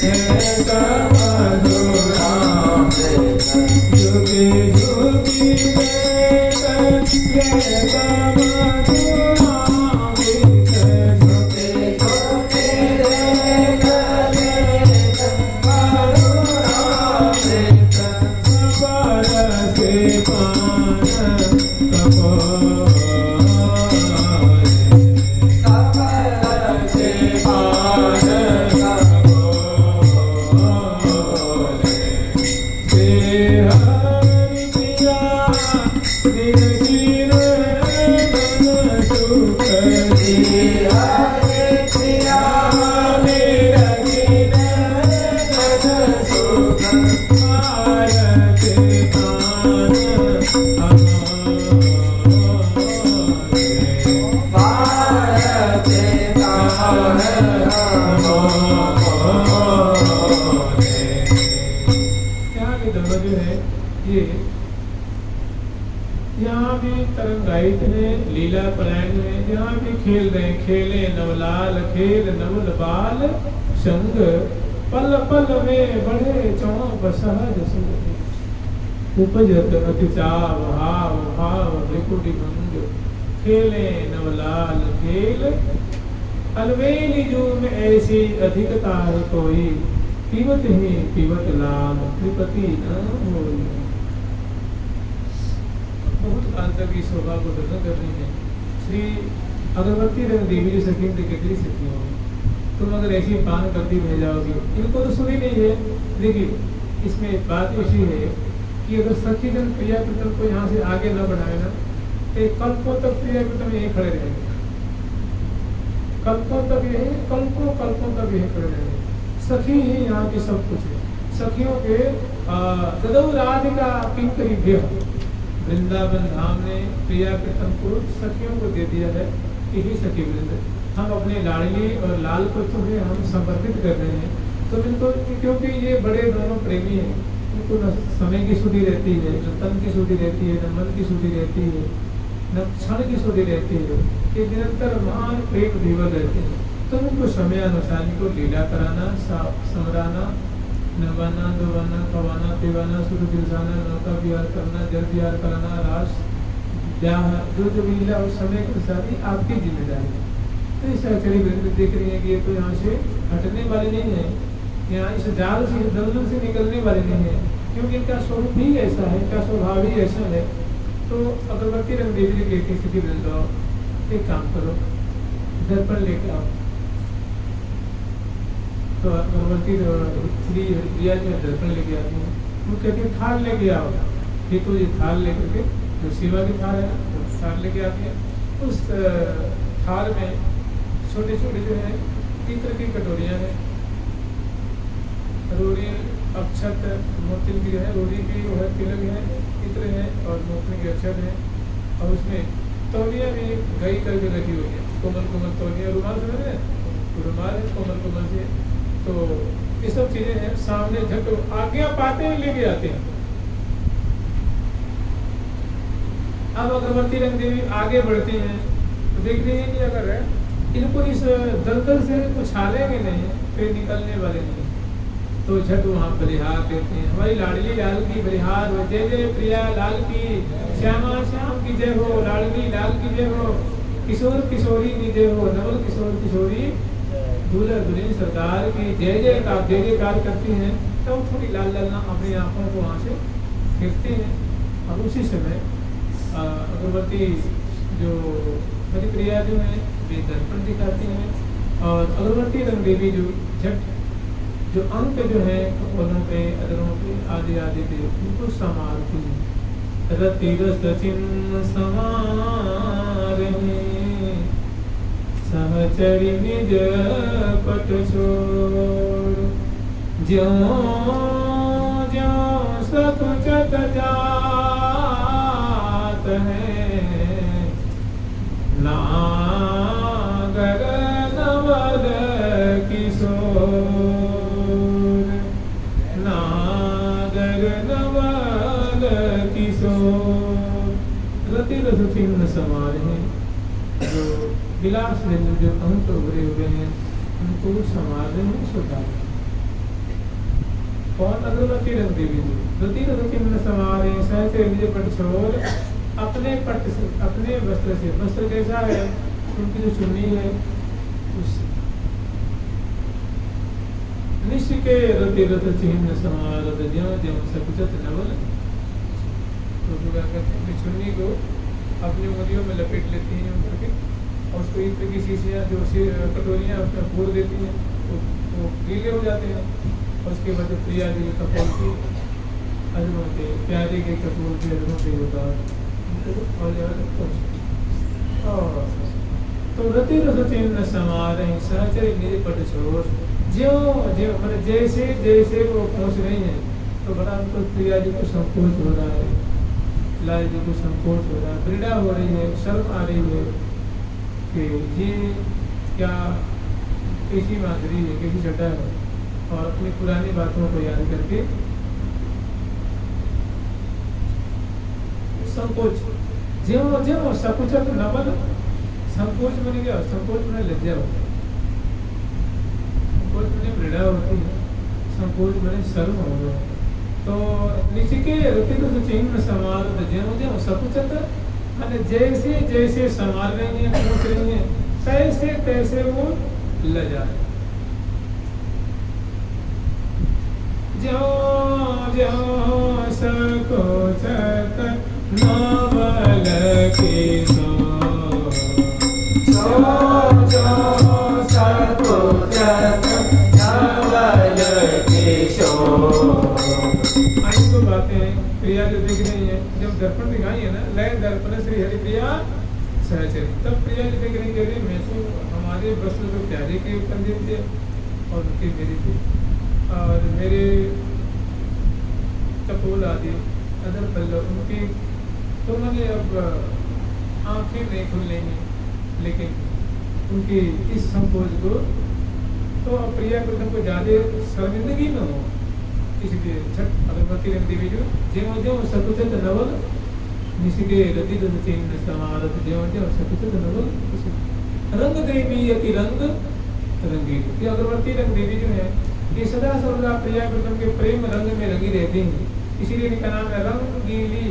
Speaker 1: लेता मधुराम देख, झुके झुके देख लेता मधुराम देख, झुके झुके देख लेता मधुराम देख। से पान कपोले, से पान कपोले, से हरि प्रिया निर्जीर मन सुख दी। हरि प्रिया निर्जीर मन सुख यहाँ भी तरंगायित है, लीला परायण है। यहाँ भी खेल रहे, खेले नवलाल खेल नवल बाल संग, पल पल में बढ़े चौप सहज सुख। उपजत अतिचाव भाव भाव त्रिकुटी भंग, खेले नवलाल खेल अलवेली जो में ऐसी अधिकता है कोई, पीवत ही पीवत लाल त्रिपति न होई। बहुत काल तक इस शोभा को दर्शन कर रही है। श्री अगरबत्ती रंग देवी जी सखी कितनी सखी होगी, तुम अगर ऐसी पान करती रह जाओगी। इनको तो सुनी नहीं है। देखिए इसमें बात ऐसी है कि अगर सखी जन प्रिया प्रीतम को यहाँ से आगे न बढ़ाए ना, तो कल्पों तक प्रिया प्रीतम यही खड़े रहेंगे। कल्पों तक यही, कल्पों तक यही खड़े रहेंगे। सखी ही यहाँ की सब कुछ है। सखियों के ददौ राधिका किंकरी वृंदावन धाम ने प्रिया प्रीतम को सखियों को दे दिया है। कि हे सखी वृंद, हम अपने लाडली और लाल को तुम्हें हम समर्पित कर रहे हैं, तो इनको, क्योंकि ये बड़े दोनों प्रेमी हैं, इनको न समय की सुधि रहती है, न तन की सुधि रहती है, न मन की सुधि रहती है, न क्षण की सुधि रहती है, ये निरंतर महान प्रेम विवल रहते हैं। तो उनको समयानुसार इनको लीला कराना, समराना, नवाना, धोवाना, खवाना, पिवाना, सुख दिलसाना, नौका विहार करना, जल विहार कराना, रास ब्याह, जो जो भी लीला उस समय के अनुसार ही आपकी जिम्मेदारी है। तो इस सहचरी वृंद देख रही है कि ये तो यहाँ से हटने वाले नहीं है, यहाँ इस जाल से, दलदल से निकलने वाले नहीं है, क्योंकि इनका स्वरूप ही ऐसा है, इनका स्वभाव ही ऐसा है। तो अगरबत्ती रंग देवी जी कहती सखी वृंद, एक काम करो, दर्पण लेके आओ। तो अगरबत्ती श्री हरिप्रिया जी दर्पण लेके आती है, वो कहती है थाल लेके आओ। ये तो ये थाल लेकर के, जो सेवा की थाल है ना, वो थाल लेके आती है। उस थाल में छोटे छोटे जो है इत्र की कटोरियाँ हैं, रोड़ी, अक्षत, मोतिन की है, रोड़ी की वो है, तिलक है, इत्र है और मोतिन की अक्षत है। और उसमें तौलिया भी गई करके रखी हुई है, कोमल कोमल तौलिया, रुमाल समझ रहे हैं, रुमाल है कोमल कोमल से। तो ये सब चीजें हैं, सामने झट आज्ञा पाते ही लेके आते हैं। अब अगरबत्ती रंग देवी आगे बढ़ती हैं, तो देख रही है कि अगर इनको इस दलदल से उछालेंगे नहीं, फिर निकलने वाले नहीं। तो झट वहाँ बलिहार देते हैं, हमारी लाडली लाल की बलिहार हो, जय जय प्रिया लाल की, श्यामा श्याम की जय हो, लाडली लाल की जय हो, किशोर किशोरी की जय हो, नवल किशोर किशोरी दूल्हा दुल्हन सरकार की जय जयकार करती हैं। तो थोड़ी लाल लालना अपनी आंखों को वहाँ से गिरते हैं। और उसी समय अगरबत्ती जो हरिप्रिया जो है वे दर्पण दिखाती हैं, और अगरबत्ती रंग देवी जो झट जो अंक जो है कपोलों पे, अदरों पे, आदि आदि पे उनको संवारती हैं। रति रस चिन्ह संवारे सहचरी निज पट छोड़, ज्यों ज्यों सकुचत जात है, नागर नवल किशोर, नागर नवल किशोर। रति रस चिन्ह समार हैं, जो विलास बिंदु जो अंक उभरे हुए हैं उनको संवार रहे हैं, सुधार। कौन? अगरबत्ती रंग देवी जी। रति रस चिन्ह समार हैं, सहचरी निज पट छोड़, अपने पट से, अपने वस्त्र से, वस्त्र कैसा है, उनकी जो चुन्नी है उस निश्चिके रति रस चिन्ह समार, ज्यों ज्यों सकुचत नवल। तो चुन्नी को अपनी उंगलियों में लपेट लेती हैं करके, और उसको इत्र की शीशियाँ जो कटोरियाँ उसमें फोड़ देती हैं, तो वो गीले हो जाते हैं। और उसके बाद जो प्रिया जी के कपोल की अजरों के, प्यारे के कपोल के अजरों के होता और तो रति रस चिन्ह समारे सहचरी निज पट छोड़, ज्यों ज्यों मतलब जैसे जैसे वो पहुँच रही हैं, तो बड़ा उनको प्रिया जी को संकोच हो रहा है, लाल जी को संकोच हो रहा है, पीड़ा हो रही है, शर्म आ रही है कि ये क्या कैसी माधुरी है, कैसी छटा है। और अपनी पुरानी बातों को याद करके संकोच, ज्यों ज्यों सकुचत नवल, संकोच बन गया, संकोच में लज्जा हो, संकोच में पीड़ा होती है, संकोच में शर्म हो गया। तो निशिके रति रस चिन्ह समार, ज्यों ज्यों सकुचत माने जैसे जैसे संवार रही हैं, पूछ रही हैं, तैसे तैसे वो लजा। ज्यों ज्यों सकुचत नवल किशोर, ज्यों ज्यों सकुचत नवल किशोर। तो बातें प्रिया जो दिख रही है, जब दर्पण दिखाई है ना, लय दर्पण श्री हरिप्रिया सहचरी, तब प्रिया जो दिख रही है, मैं तो हमारे वस्त्र जो प्यारे के कंधे थे और उनके मेरे थे, और मेरे कपोल आदि अदर पल्लव उनकी, तो मैंने अब आंखें नहीं खुल लेंगी, लेकिन उनकी इस संकोच को तो प्रिया प्रथम को ज़्यादा शर्मिंदगी न हो, इसलिए छठ अगरबत्ती रंग देवी जो ज्यों ज्यों सकुचत नवल निशिके रति दन चिन्ह समारत ज्यों ज्यों सकुचत नवल रंग देवी यति रंग रंगीली। ये अगरबत्ती रंग देवी जो है ये सदा सर्वदा प्रिया प्रथम के प्रेम रंग में लगी रहती हैं, इसीलिए इनका नाम है रंगीली।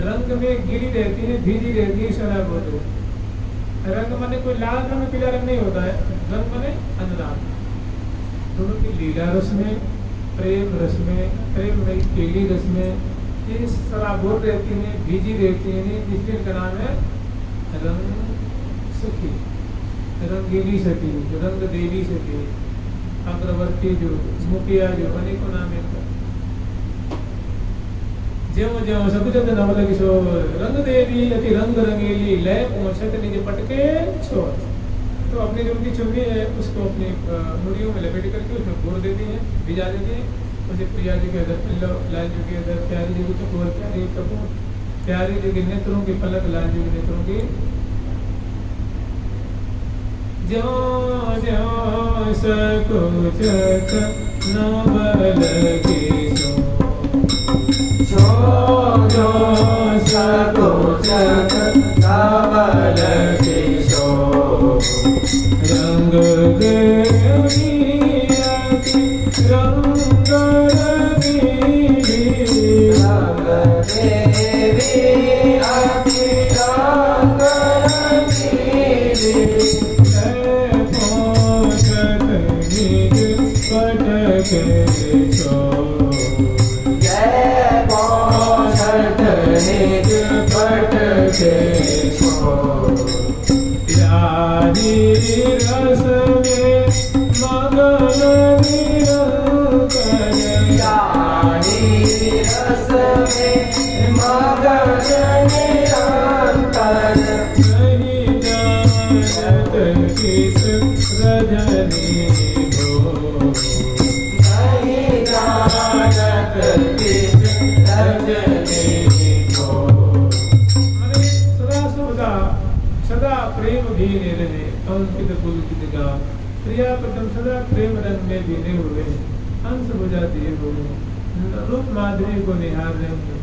Speaker 1: रंग में गीली रहती है, भीजी रहती है, सदा बोलो। रंग माने कोई लाल रंग पीला रंग नहीं होता है, रंग माने अनुराग। दोनों की लीला रस में, प्रेम रस में, प्रेम में केली रस में ये सराबोर रहती है, भीजी रहती है, इसलिए इनका नाम है रंग सखी, रंगीली सखी, रंग देवी सखी, अग्रवर्ती जो मुखिया जो अनेकों नाम है इनका। ज्यों ज्यों सकुचत नवल किशोर रंग देवी अति रंग रंगीली लय पहुंचत निज पटके छोर। तो अपनी जो उनकी चुन्नी है उसको अपनी मुड़ियों में लपेट करके उसमें घोर देती है, भिजा देती है। उसे प्रिया जी के अदर पिल्लो, लाल जी के अदर प्यारी जी को चकोर, प्यारी कपूर, प्यारी जी के नेत्रों की पलक, लाल जी के नेत्रों की ज्यों ज्यों सकुचत नवल किशोर, ज्यों ज्यों सकुचत नवल किशोर, रंग देवी अति रंग रंगीली, रंग देवी अति रंग रंगीली, प्यारी रस में मगन निरंतर, प्यारी रस में मगन निरंतर, नहीं जानत किस रजनी हो, नहीं जानत किस रजनी हो। सदा प्रेम भीने रहे अंकित पुलकित गा, प्रिया प्रथम सदा प्रेम रंग में भीने हुए, हंस बुझा दिए हुए, रूप माधुरी को निहार रहे,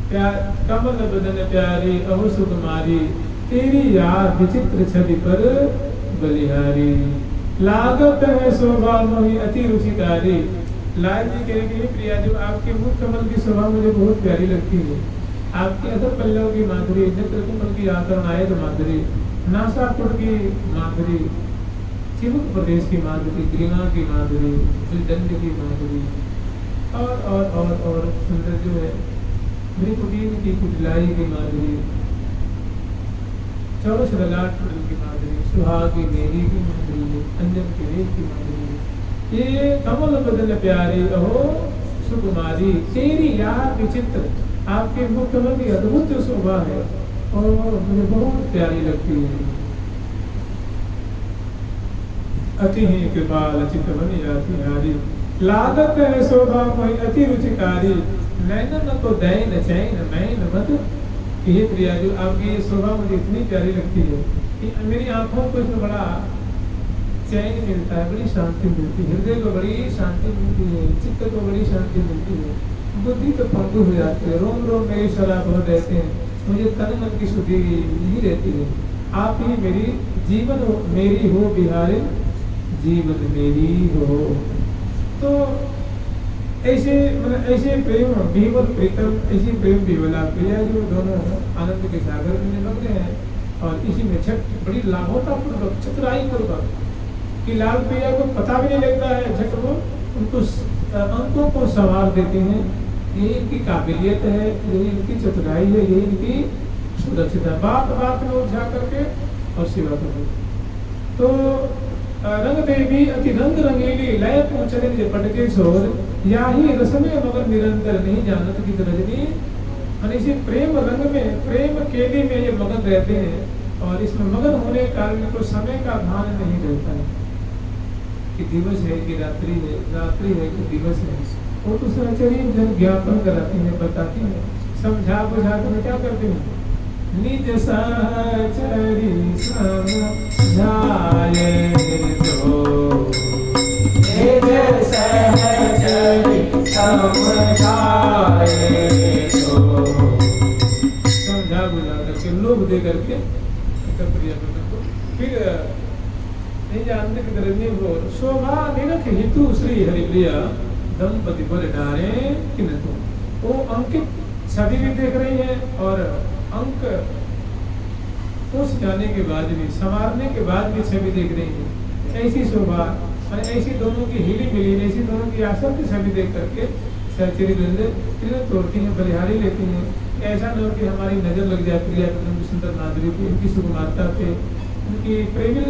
Speaker 1: प्यार कमल बदन प्यारी अहो सुकुमारी, तेरी याद विचित्र छवि पर बलिहारी, लागत है शोभा मोहि अति रुचिकारी। लाल जी कहेंगे प्रिया जो आपके मुख कमल की शोभा मुझे बहुत प्यारी लगती है, आपके अधर पल्लव की माधुरी, नेत्र कमल की आकर्णायत माधुरी, नासापुर की माधुरी, चिबुक प्रदेश की माधुरी, ग्रीमा की माधुरी, दंड की माधुरी और सुंदर जो है मृकुटीन की कुटिलाई की माधुरी, चौरस ललाट की माधुरी, सुहाग की मेरी की माधुरी, अंजन के रेख की माधुरी, ये कमल बदन प्यारी अहो सुकुमारी, तेरी याद विचित्र, आपके मुख कमल की अद्भुत जो शोभा है और मुझे बहुत प्यारी लगती है। अति ही कृपाल चितवन याति हारी, लागत है शोभा मोहि अति रुचिकारी, नैनन को दैन चैन मैन मत। ये प्रिया जो आपकी शोभा मुझे इतनी प्यारी लगती है कि मेरी आंखों को इसमें बड़ा चैन मिलता है, बड़ी शांति मिलती है, हृदय को बड़ी शांति मिलती है, चित्त को बड़ी शांति मिलती है, बुद्धि तो पंगु हो जाती है, रोम रोम मेरी शराब हो रहते हैं, मुझे तन मन की शुद्धि नहीं रहती है। आप ही मेरी जीवन हो, मेरी हो बिहारी जीवन मेरी हो। तो ऐसे मतलब ऐसे प्रेम बीवल प्रीतम, ऐसी प्रेम बीवला प्रिया जो दोनों आनंद के सागर में निमग्न हैं और इसी में छठ बड़ी लाघवतापूर्वक चतुराई पूर्वक कि लाल प्रिया को पता भी नहीं लगता है, छठ वो उनको अंकों को सवार देते हैं। यही इनकी काबिलियत है, यही इनकी चतुराई है, यही इनकी सुरक्षित है, बात बात में उठा करके और सेवा करो। तो रंग देवी अति रंग रंगीली लय पहुंचने पटके छोर, या ही रसमे मगर निरंतर नहीं जानत की रजनी। इसी प्रेम रंग में, प्रेम केली में ये मगन रहते हैं और इसमें मगन होने के कारण इनको समय का भान नहीं रहता है कि दिवस है कि रात्रि है, रात्रि है कि दिवस है। वो तो सहचरी जन ज्ञापन कराती है, बताती है, समझा बुझा कर क्या करते हैं, निज सहचरी समझाए तो,
Speaker 2: निज सहचरी समझाए तो।
Speaker 1: समझा बुझा करके लोभ दे करके प्रिया को फिर नहीं जानते कि दरजनी हो शोभा निरख हेतु श्री हरिप्रिया दंपति बर डारे किन्तु वो अंकित छवि भी देख रही है और अंक उस जाने के बाद भी संवारने के बाद भी छवि देख रही है। ऐसी शोभा ऐसी दोनों की हिली मिली ऐसी दोनों की आसक्त छवि देख करके सहचरी तोड़ती हैं, बलिहारी लेती हैं। ऐसा न हो कि हमारी नजर लग जाए प्रिया की सुंदर माधुरी पे, उनकी सुकुमारता पे, उनकी प्रेमिल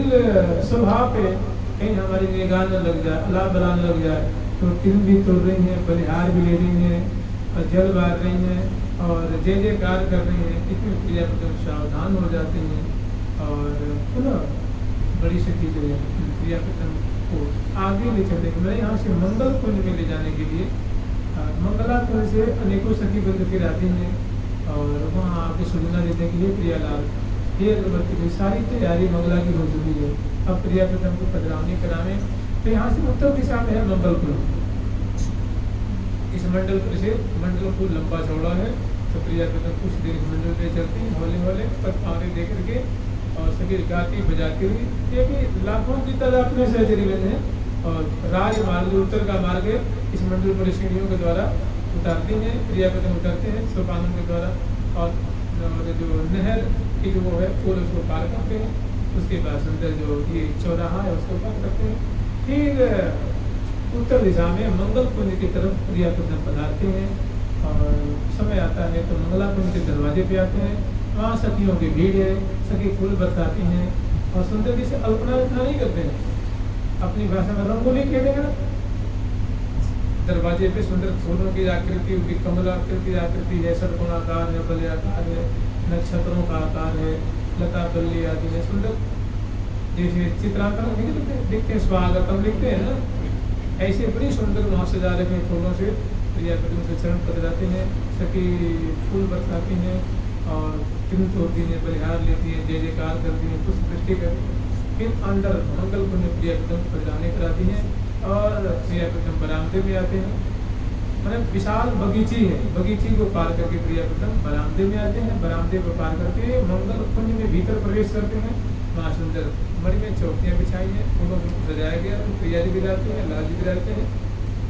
Speaker 1: स्वभाव पे कहीं हमारी निगाह न लग जाए, अला बला न लग जाए। तो तिल भी तोड़ रही हैं, बलिहार भी ले रही हैं और जल बार रही हैं और जय जयकार कर रही हैं। इसमें प्रिया सावधान हो जाते हैं और पुनः बड़ी सखी जो है प्रिया को आगे ले चलेंगे। मैं यहाँ से मंगल कुंज में ले जाने के लिए मंगला कुंज से अनेकों सखी बंद फिर आती हैं और वहाँ आपको सूचना देते हैं कि ये प्रियालाल ये की सारी तैयारी मंगला की हो चुकी है, अब प्रिया प्रथम को पधरावनी करावे। तो यहाँ से उत्तर दिशा में है मंगल कुंज। इस मंडल से मंडल को लंबा चौड़ा है, तो प्रिया प्रथम कुछ देर मंडल पे चलती है हौले हौले पर आगे दे करके और सभी गाती बजाती हुई। ये भी लाखों की तादाद में सहचरी बने हैं और राज मार्ग जो उत्तर का मार्ग है इस मंडल पर सीढ़ियों के द्वारा उतारती हैं, प्रिया प्रथम उतरते हैं सोपानों के द्वारा और जो नहर की जो वो है पुल उसको पार करते हैं। उसके बाद सुंदर जो ये चौराहा है उसको पार करते हैं। फिर उत्तर दिशा में मंगल कुंज की तरफ प्रिया प्रथम पधारते हैं और समय आता है तो मंगला कुंज के दरवाजे पे आते हैं। वहाँ सखियों की भीड़ है, सखी फूल बरसाती हैं और सुंदर जी से अल्पना नहीं करते हैं, अपनी भाषा में रंगोली कहते हैं ना। दरवाजे पे सुंदर फूलों की आकृति, उनकी कमलाकृति आकृति है, षटकोणाकार है, बलयाकार है, नक्षत्रों का आकार है, लता बल्ली आदि है। सुंदर जैसे चित्रांकन लिखते हैं, स्वागतम लिखते हैं ना, ऐसे बड़ी सुंदर वहाँ सजा रखे फूलों से प्रिया प्रथम से चरण पधराते हैं। सखी फूल बरसाती हैं और तिल तोड़ती हैं, बलिहार लेती हैं, जय जयकार करती हैं, पुष्प वृष्टि करती हैं। फिर अंदर मंगल कुंज प्रिया प्रथम पधराने कराती हैं और प्रिया प्रथम बरामदे में आते हैं। मतलब विशाल बगीची है, बगीची को पार करके प्रिया प्रथम बरामदे में आते हैं। बरामदे को पार करके मंगल कुंज में भीतर प्रवेश करते हैं। वहाँ सुंदर मणि में चौकियाँ बिछाई हैं, फूलों से सजाया गया, प्रिया जी बिराजते हैं, लाल जी बिराजते हैं।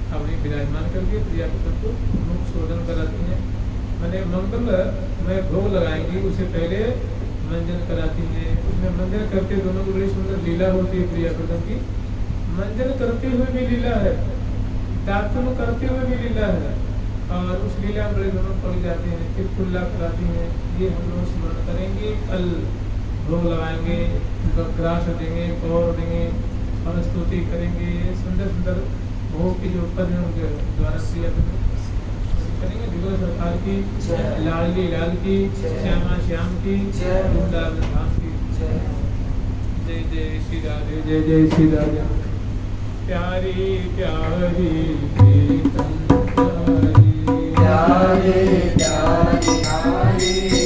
Speaker 1: अब उन्हें विराजमान करके प्रिया प्रथम को मुख शोधन कराती हैं। मैंने मंगल में भोग लगाएंगी उससे पहले मंजन कराती हैं। उसमें मंजन करते दोनों को बड़ी सुंदर लीला होती है प्रिया प्रथम की। मंजन करते हुए भी लीला है, दातुन करते हुए भी लीला है और उस लीला में बड़े दोनों पड़ जाते हैं। फिर कुल्ला कराती हैं, ये हम लोग स्मरण करेंगे। कल भोग लगाएंगे, ग्रास देंगे, पौर देंगे और स्तुति करेंगे। सुंदर सुंदर भोग की जो पद है उनके द्वारा प्रिया करेंगे। विगो सरकार की, लाडली लाल की, श्यामा श्याम की, वृंदावन धाम की। जय जय श्री राधे, जय जय श्री राधे। प्यारी प्यारी प्रीतम प्यारी,
Speaker 2: प्यारी प्यारी प्यारी